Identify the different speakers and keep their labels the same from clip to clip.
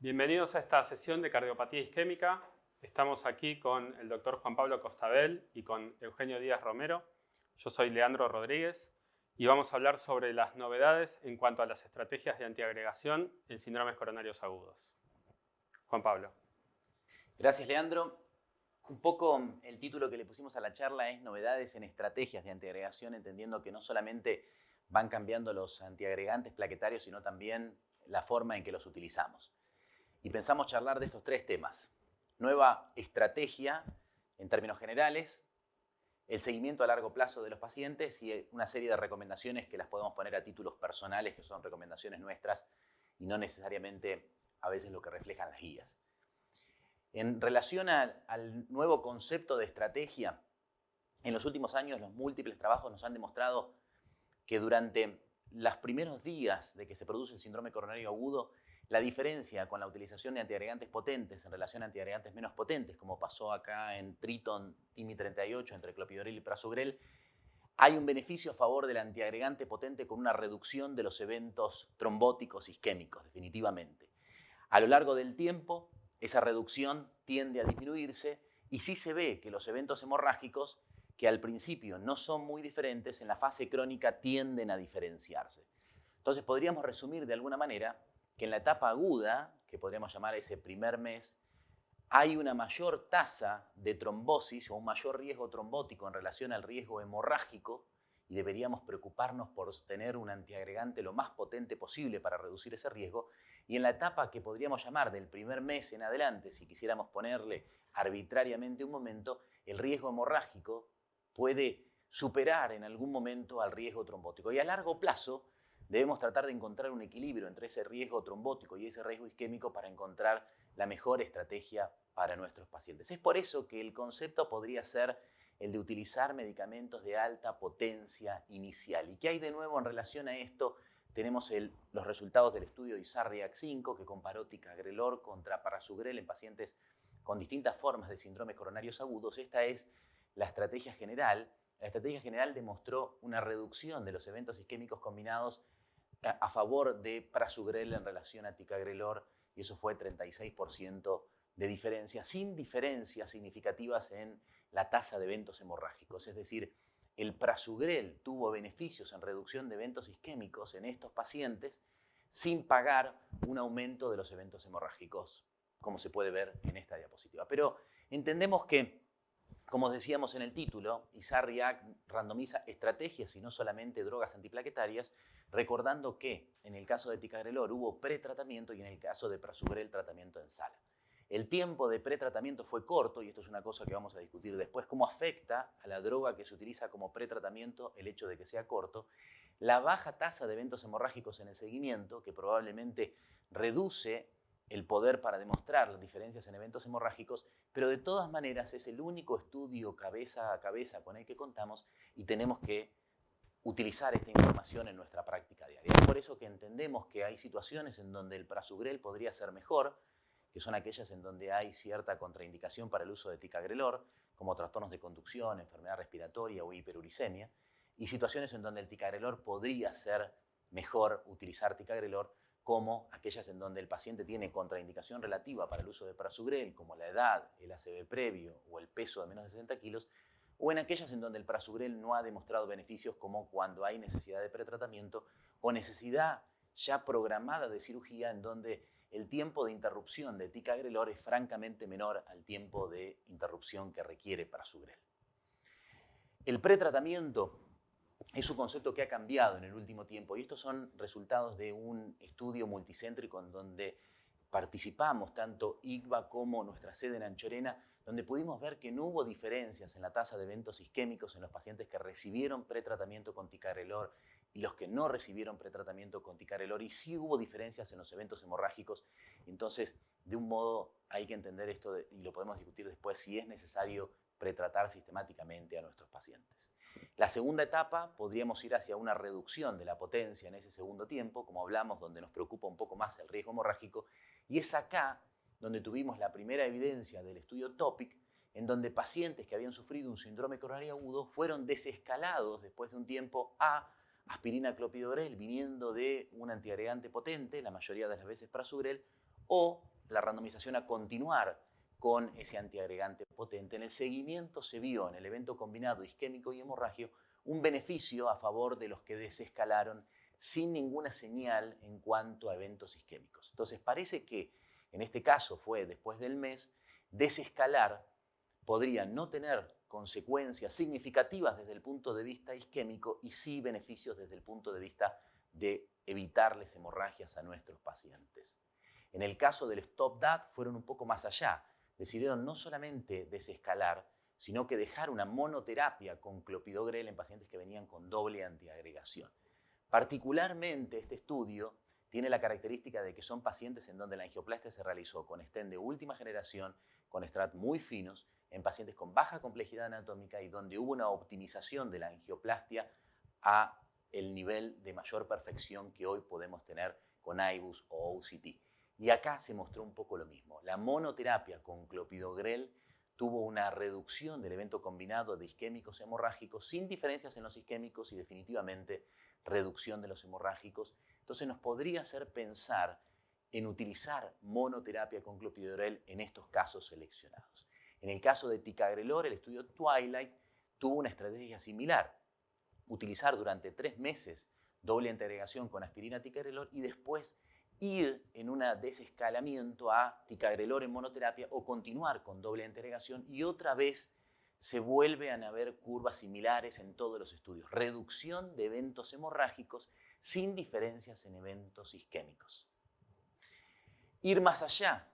Speaker 1: Bienvenidos a esta sesión de cardiopatía isquémica. Estamos aquí con el doctor Juan Pablo Costabel y con Eugenio Díaz Romero. Yo soy Leandro Rodríguez y vamos a hablar sobre las novedades en cuanto a las estrategias de antiagregación en síndromes coronarios agudos. Juan Pablo.
Speaker 2: Gracias, Leandro. Un poco el título que le pusimos a la charla es Novedades en estrategias de antiagregación, entendiendo que no solamente van cambiando los antiagregantes plaquetarios, sino también la forma en que los utilizamos. Y pensamos charlar de estos tres temas. Nueva estrategia en términos generales, el seguimiento a largo plazo de los pacientes y una serie de recomendaciones que las podemos poner a títulos personales, que son recomendaciones nuestras y no necesariamente a veces lo que reflejan las guías. En relación al nuevo concepto de estrategia, en los últimos años los múltiples trabajos nos han demostrado que durante los primeros días de que se produce el síndrome coronario agudo, la diferencia con la utilización de antiagregantes potentes en relación a antiagregantes menos potentes, como pasó acá en Triton TIMI-38 entre clopidogrel y prasugrel, hay un beneficio a favor del antiagregante potente con una reducción de los eventos trombóticos isquémicos, definitivamente. A lo largo del tiempo, esa reducción tiende a disminuirse y sí se ve que los eventos hemorrágicos, que al principio no son muy diferentes, en la fase crónica tienden a diferenciarse. Entonces podríamos resumir de alguna manera que en la etapa aguda, que podríamos llamar ese primer mes, hay una mayor tasa de trombosis o un mayor riesgo trombótico en relación al riesgo hemorrágico y deberíamos preocuparnos por tener un antiagregante lo más potente posible para reducir ese riesgo. Y en la etapa que podríamos llamar del primer mes en adelante, si quisiéramos ponerle arbitrariamente un momento, el riesgo hemorrágico puede superar en algún momento al riesgo trombótico. Y a largo plazo debemos tratar de encontrar un equilibrio entre ese riesgo trombótico y ese riesgo isquémico para encontrar la mejor estrategia para nuestros pacientes. Es por eso que el concepto podría ser el de utilizar medicamentos de alta potencia inicial. ¿Y qué hay de nuevo en relación a esto? Tenemos los resultados del estudio ISAR-REACT 5 que comparó ticagrelor contra prasugrel en pacientes con distintas formas de síndromes coronarios agudos. Esta es la estrategia general. La estrategia general demostró una reducción de los eventos isquémicos combinados a favor de prasugrel en relación a ticagrelor, y eso fue 36% de diferencia, sin diferencias significativas en la tasa de eventos hemorrágicos. Es decir, el prasugrel tuvo beneficios en reducción de eventos isquémicos en estos pacientes sin pagar un aumento de los eventos hemorrágicos, como se puede ver en esta diapositiva. Pero entendemos que, como decíamos en el título, ISAR-REACT randomiza estrategias y no solamente drogas antiplaquetarias, recordando que en el caso de ticagrelor hubo pretratamiento y en el caso de prasugrel tratamiento en sala. El tiempo de pretratamiento fue corto, y esto es una cosa que vamos a discutir después, cómo afecta a la droga que se utiliza como pretratamiento el hecho de que sea corto. La baja tasa de eventos hemorrágicos en el seguimiento, que probablemente reduce el poder para demostrar las diferencias en eventos hemorrágicos, pero de todas maneras es el único estudio cabeza a cabeza con el que contamos y tenemos que utilizar esta información en nuestra práctica diaria. Es por eso que entendemos que hay situaciones en donde el prasugrel podría ser mejor, que son aquellas en donde hay cierta contraindicación para el uso de ticagrelor, como trastornos de conducción, enfermedad respiratoria o hiperuricemia, y situaciones en donde el ticagrelor podría ser mejor utilizar ticagrelor, como aquellas en donde el paciente tiene contraindicación relativa para el uso de prasugrel, como la edad, el ACV previo o el peso de menos de 60 kilos, o en aquellas en donde el prasugrel no ha demostrado beneficios, como cuando hay necesidad de pretratamiento o necesidad ya programada de cirugía en donde el tiempo de interrupción de ticagrelor es francamente menor al tiempo de interrupción que requiere prasugrel. El pretratamiento es un concepto que ha cambiado en el último tiempo y estos son resultados de un estudio multicéntrico en donde participamos tanto ICVA como nuestra sede en Anchorena, donde pudimos ver que no hubo diferencias en la tasa de eventos isquémicos en los pacientes que recibieron pretratamiento con ticagrelor y los que no recibieron pretratamiento con ticagrelor, y sí hubo diferencias en los eventos hemorrágicos. Entonces, de un modo hay que entender esto y lo podemos discutir después, si es necesario pretratar sistemáticamente a nuestros pacientes. La segunda etapa podríamos ir hacia una reducción de la potencia en ese segundo tiempo, como hablamos, donde nos preocupa un poco más el riesgo hemorrágico, y es acá donde tuvimos la primera evidencia del estudio TOPIC, en donde pacientes que habían sufrido un síndrome coronario agudo fueron desescalados después de un tiempo a aspirina clopidogrel viniendo de un antiagregante potente, la mayoría de las veces prasugrel, o la randomización a continuar con ese antiagregante potente. En el seguimiento se vio en el evento combinado isquémico y hemorrágico un beneficio a favor de los que desescalaron sin ninguna señal en cuanto a eventos isquémicos. Entonces parece que en este caso fue después del mes, desescalar podría no tener consecuencias significativas desde el punto de vista isquémico y sí beneficios desde el punto de vista de evitarles hemorragias a nuestros pacientes. En el caso del Stop That fueron un poco más allá. Decidieron no solamente desescalar, sino que dejar una monoterapia con clopidogrel en pacientes que venían con doble antiagregación. Particularmente este estudio tiene la característica de que son pacientes en donde la angioplastia se realizó con stent de última generación, con strat muy finos, en pacientes con baja complejidad anatómica y donde hubo una optimización de la angioplastia a el nivel de mayor perfección que hoy podemos tener con IBUS o OCT. Y acá se mostró un poco lo mismo. La monoterapia con clopidogrel tuvo una reducción del evento combinado de isquémicos y hemorrágicos sin diferencias en los isquémicos y definitivamente reducción de los hemorrágicos. Entonces nos podría hacer pensar en utilizar monoterapia con clopidogrel en estos casos seleccionados. En el caso de ticagrelor, el estudio Twilight tuvo una estrategia similar. Utilizar durante 3 meses doble antiagregación con aspirina ticagrelor y después ir en un desescalamiento a ticagrelor en monoterapia o continuar con doble antiagregación y otra vez se vuelven a ver curvas similares en todos los estudios. Reducción de eventos hemorrágicos sin diferencias en eventos isquémicos. Ir más allá.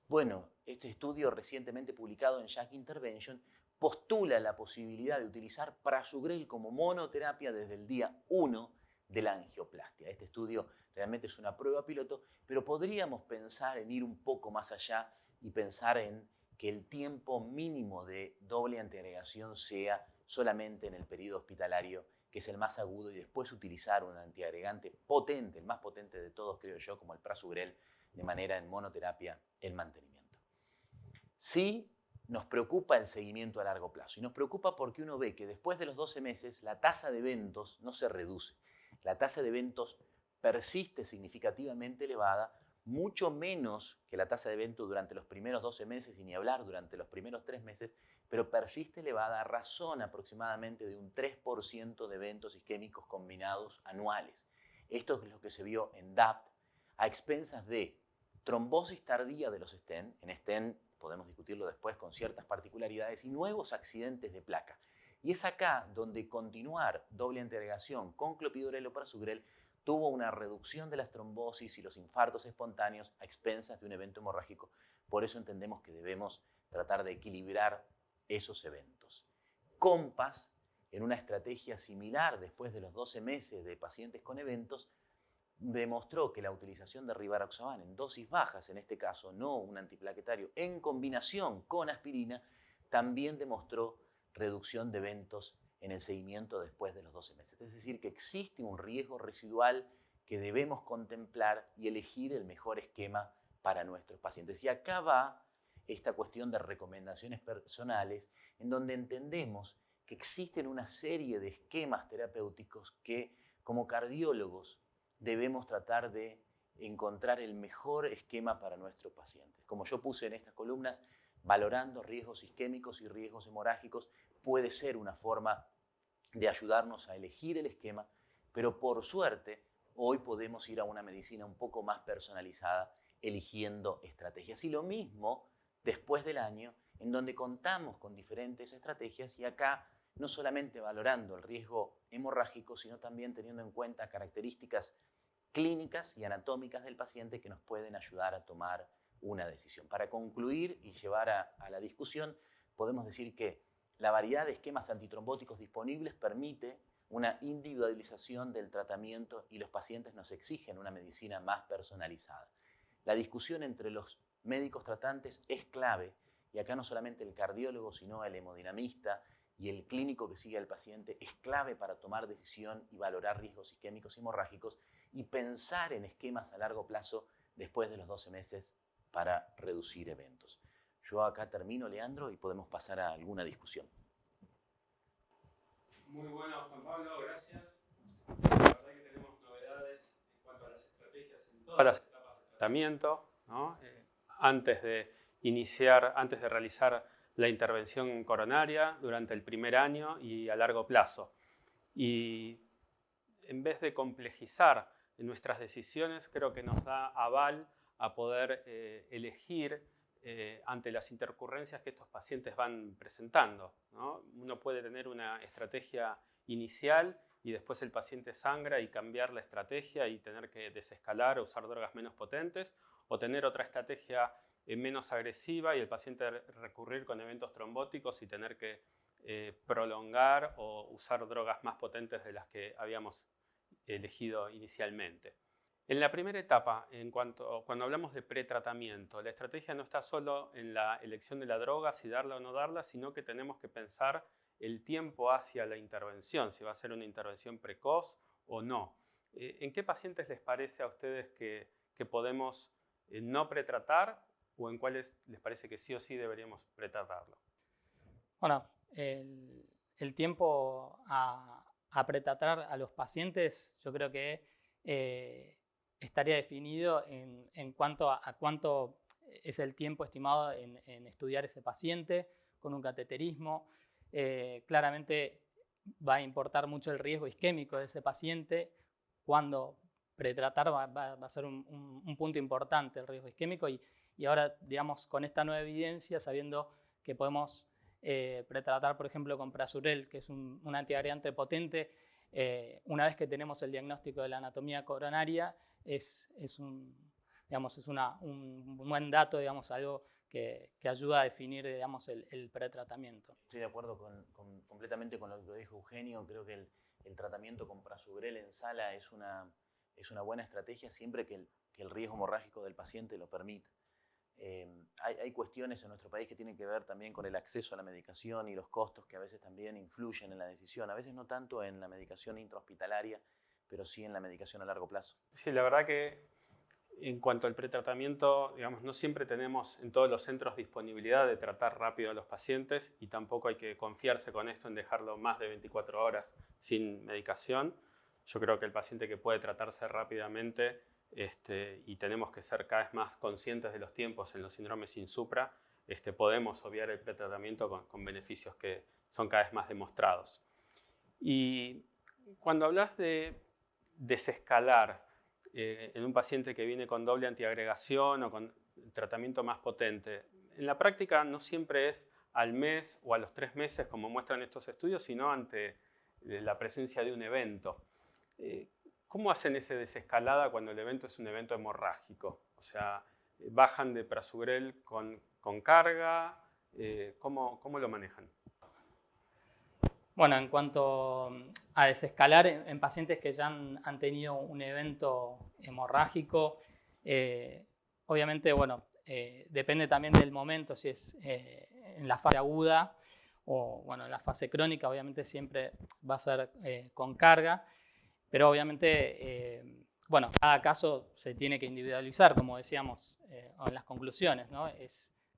Speaker 2: Bueno, este estudio recientemente publicado en JACC Intervention postula la posibilidad de utilizar prasugrel como monoterapia desde el día 1 de la angioplastia. Este estudio realmente es una prueba piloto, pero podríamos pensar en ir un poco más allá y pensar en que el tiempo mínimo de doble antiagregación sea solamente en el periodo hospitalario, que es el más agudo, y después utilizar un antiagregante potente, el más potente de todos creo yo, como el prasugrel, de manera en monoterapia el mantenimiento. Sí nos preocupa el seguimiento a largo plazo y nos preocupa porque uno ve que después de los 12 meses la tasa de eventos no se reduce. La tasa de eventos persiste significativamente elevada, mucho menos que la tasa de eventos durante los primeros 12 meses y ni hablar durante los primeros 3 meses, pero persiste elevada a razón aproximadamente de un 3% de eventos isquémicos combinados anuales. Esto es lo que se vio en DAPT a expensas de trombosis tardía de los stent, en stent podemos discutirlo después con ciertas particularidades, y nuevos accidentes de placa. Y es acá donde continuar doble antiagregación con clopidogrel o prasugrel tuvo una reducción de las trombosis y los infartos espontáneos a expensas de un evento hemorrágico. Por eso entendemos que debemos tratar de equilibrar esos eventos. COMPASS, en una estrategia similar después de los 12 meses de pacientes con eventos, demostró que la utilización de rivaroxaban en dosis bajas, en este caso no un antiplaquetario, en combinación con aspirina, también demostró reducción de eventos en el seguimiento después de los 12 meses. Es decir, que existe un riesgo residual que debemos contemplar y elegir el mejor esquema para nuestros pacientes. Y acá va esta cuestión de recomendaciones personales, en donde entendemos que existen una serie de esquemas terapéuticos que, como cardiólogos, debemos tratar de encontrar el mejor esquema para nuestros pacientes. Como yo puse en estas columnas, valorando riesgos isquémicos y riesgos hemorrágicos puede ser una forma de ayudarnos a elegir el esquema, pero por suerte hoy podemos ir a una medicina un poco más personalizada eligiendo estrategias. Y lo mismo después del año, en donde contamos con diferentes estrategias y acá no solamente valorando el riesgo hemorrágico, sino también teniendo en cuenta características clínicas y anatómicas del paciente que nos pueden ayudar a tomar una decisión. Para concluir y llevar a la discusión, podemos decir que la variedad de esquemas antitrombóticos disponibles permite una individualización del tratamiento y los pacientes nos exigen una medicina más personalizada. La discusión entre los médicos tratantes es clave y acá no solamente el cardiólogo, sino el hemodinamista y el clínico que sigue al paciente es clave para tomar decisión y valorar riesgos isquémicos y hemorrágicos y pensar en esquemas a largo plazo después de los 12 meses para reducir eventos. Yo acá termino, Leandro, y podemos pasar a alguna discusión.
Speaker 1: Muy bueno, Juan Pablo, gracias. La verdad que tenemos novedades en cuanto a las estrategias en todas las etapas de tratamiento, ¿no? antes de realizar la intervención coronaria durante el primer año y a largo plazo. Y en vez de complejizar nuestras decisiones, creo que nos da aval a poder elegir ante las intercurrencias que estos pacientes van presentando, ¿no? Uno puede tener una estrategia inicial y después el paciente sangra y cambiar la estrategia y tener que desescalar o usar drogas menos potentes, o tener otra estrategia menos agresiva y el paciente recurrir con eventos trombóticos y tener que prolongar o usar drogas más potentes de las que habíamos elegido inicialmente. En la primera etapa, cuando hablamos de pretratamiento, la estrategia no está solo en la elección de la droga, si darla o no darla, sino que tenemos que pensar el tiempo hacia la intervención, si va a ser una intervención precoz o no. ¿En qué pacientes les parece a ustedes que podemos no pretratar o en cuáles les parece que sí o sí deberíamos pretratarlo?
Speaker 3: Bueno, el tiempo a pretratar a los pacientes, yo creo que estaría definido en cuanto a cuánto es el tiempo estimado en estudiar ese paciente con un cateterismo. Claramente va a importar mucho el riesgo isquémico de ese paciente. Cuando pretratar va a ser un punto importante el riesgo isquémico y ahora, digamos, con esta nueva evidencia, sabiendo que podemos pretratar, por ejemplo, con Prasugrel, que es un antiagregante potente, una vez que tenemos el diagnóstico de la anatomía coronaria, es un buen dato, digamos, algo que ayuda a definir, digamos, el pretratamiento.
Speaker 2: Estoy de acuerdo completamente con lo que dijo Eugenio. Creo que el tratamiento con Prasugrel en sala es una buena estrategia siempre que el riesgo hemorrágico del paciente lo permita. Hay cuestiones en nuestro país que tienen que ver también con el acceso a la medicación y los costos que a veces también influyen en la decisión. A veces no tanto en la medicación intrahospitalaria, pero sí en la medicación a largo plazo.
Speaker 1: Sí, la verdad que en cuanto al pretratamiento, digamos, no siempre tenemos en todos los centros disponibilidad de tratar rápido a los pacientes y tampoco hay que confiarse con esto en dejarlo más de 24 horas sin medicación. Yo creo que el paciente que puede tratarse rápidamente y tenemos que ser cada vez más conscientes de los tiempos en los síndromes sin supra, podemos obviar el pretratamiento con beneficios que son cada vez más demostrados. Y cuando hablas de desescalar en un paciente que viene con doble antiagregación o con tratamiento más potente, en la práctica no siempre es al mes o a los 3 meses como muestran estos estudios, sino ante la presencia de un evento. ¿Cómo hacen esa desescalada cuando el evento es un evento hemorrágico? O sea, ¿bajan de Prasugrel con carga? ¿Cómo lo manejan?
Speaker 3: Bueno, en cuanto a desescalar en pacientes que ya han tenido un evento hemorrágico, obviamente, bueno, depende también del momento, si es en la fase aguda o bueno, en la fase crónica, obviamente siempre va a ser con carga, pero obviamente, bueno, cada caso se tiene que individualizar, como decíamos en las conclusiones, ¿no?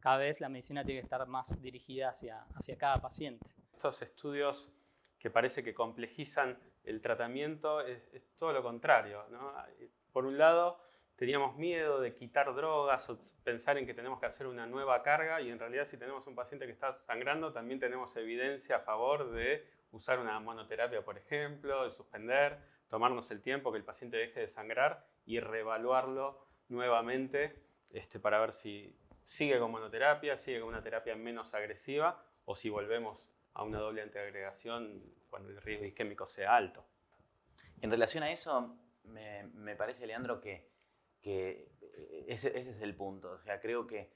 Speaker 3: Cada vez la medicina tiene que estar más dirigida hacia cada paciente.
Speaker 1: Estos estudios que parece que complejizan el tratamiento es todo lo contrario, ¿no? Por un lado, teníamos miedo de quitar drogas o pensar en que tenemos que hacer una nueva carga y en realidad si tenemos un paciente que está sangrando también tenemos evidencia a favor de usar una monoterapia, por ejemplo, de suspender, tomarnos el tiempo que el paciente deje de sangrar y reevaluarlo nuevamente para ver si sigue con monoterapia, sigue con una terapia menos agresiva o si volvemos a una doble antiagregación cuando el riesgo isquémico sea alto.
Speaker 2: En relación a eso, me parece, Leandro, que ese es el punto. O sea, creo que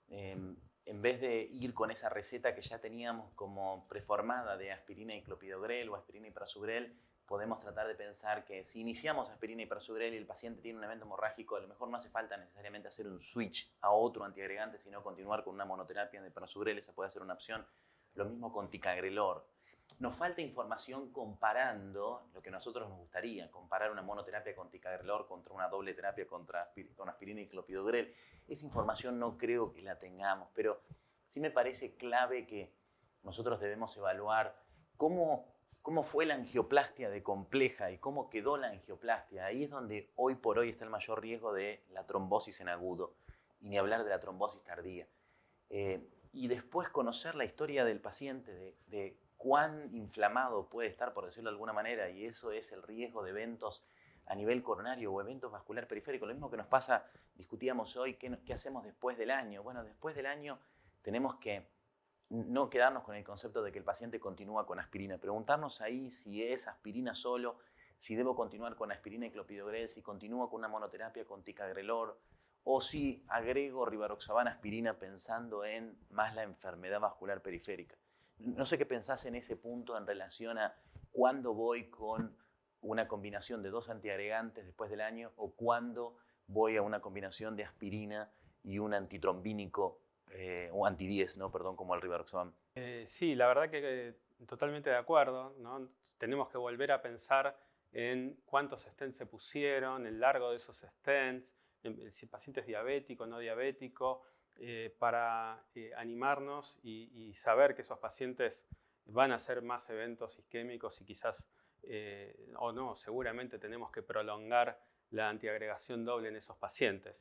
Speaker 2: en vez de ir con esa receta que ya teníamos como preformada de aspirina y clopidogrel o aspirina y Prasugrel, podemos tratar de pensar que si iniciamos aspirina y Prasugrel y el paciente tiene un evento hemorrágico, a lo mejor no hace falta necesariamente hacer un switch a otro antiagregante, sino continuar con una monoterapia de Prasugrel, esa puede ser una opción. Lo mismo con ticagrelor. Nos falta información comparando lo que a nosotros nos gustaría, comparar una monoterapia con ticagrelor contra una doble terapia con aspirina y clopidogrel. Esa información no creo que la tengamos, pero sí me parece clave que nosotros debemos evaluar cómo fue la angioplastia de compleja y cómo quedó la angioplastia. Ahí es donde hoy por hoy está el mayor riesgo de la trombosis en agudo. y ni hablar de la trombosis tardía. Y después conocer la historia del paciente, de cuán inflamado puede estar, por decirlo de alguna manera, y eso es el riesgo de eventos a nivel coronario o eventos vascular periférico. Lo mismo que nos pasa, discutíamos hoy, ¿qué hacemos después del año? Bueno, después del año tenemos que no quedarnos con el concepto de que el paciente continúa con aspirina, preguntarnos ahí si es aspirina solo, si debo continuar con aspirina y clopidogrel, si continúo con una monoterapia con ticagrelor, o si agrego rivaroxaban aspirina pensando en más la enfermedad vascular periférica. No sé qué pensás en ese punto en relación a cuándo voy con una combinación de 2 antiagregantes después del año o cuándo voy a una combinación de aspirina y un antitrombínico o anti-10, ¿no? Perdón, como el rivaroxaban.
Speaker 1: Sí, la verdad que totalmente de acuerdo, ¿no? Tenemos que volver a pensar en cuántos stents se pusieron, el largo de esos stents, si el paciente es diabético o no diabético, para animarnos y saber que esos pacientes van a hacer más eventos isquémicos y quizás, o no, seguramente tenemos que prolongar la antiagregación doble en esos pacientes.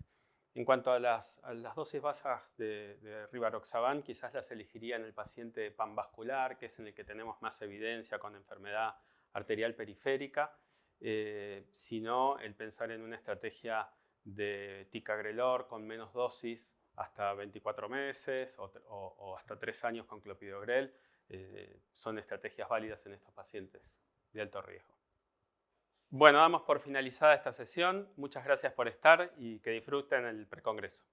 Speaker 1: En cuanto a las dosis bajas de rivaroxaban, quizás las elegiría en el paciente panvascular, que es en el que tenemos más evidencia con enfermedad arterial periférica. Si no, el pensar en una estrategia de ticagrelor con menos dosis hasta 24 meses o hasta 3 años con clopidogrel son estrategias válidas en estos pacientes de alto riesgo. Bueno, damos por finalizada esta sesión. Muchas gracias por estar y que disfruten el precongreso.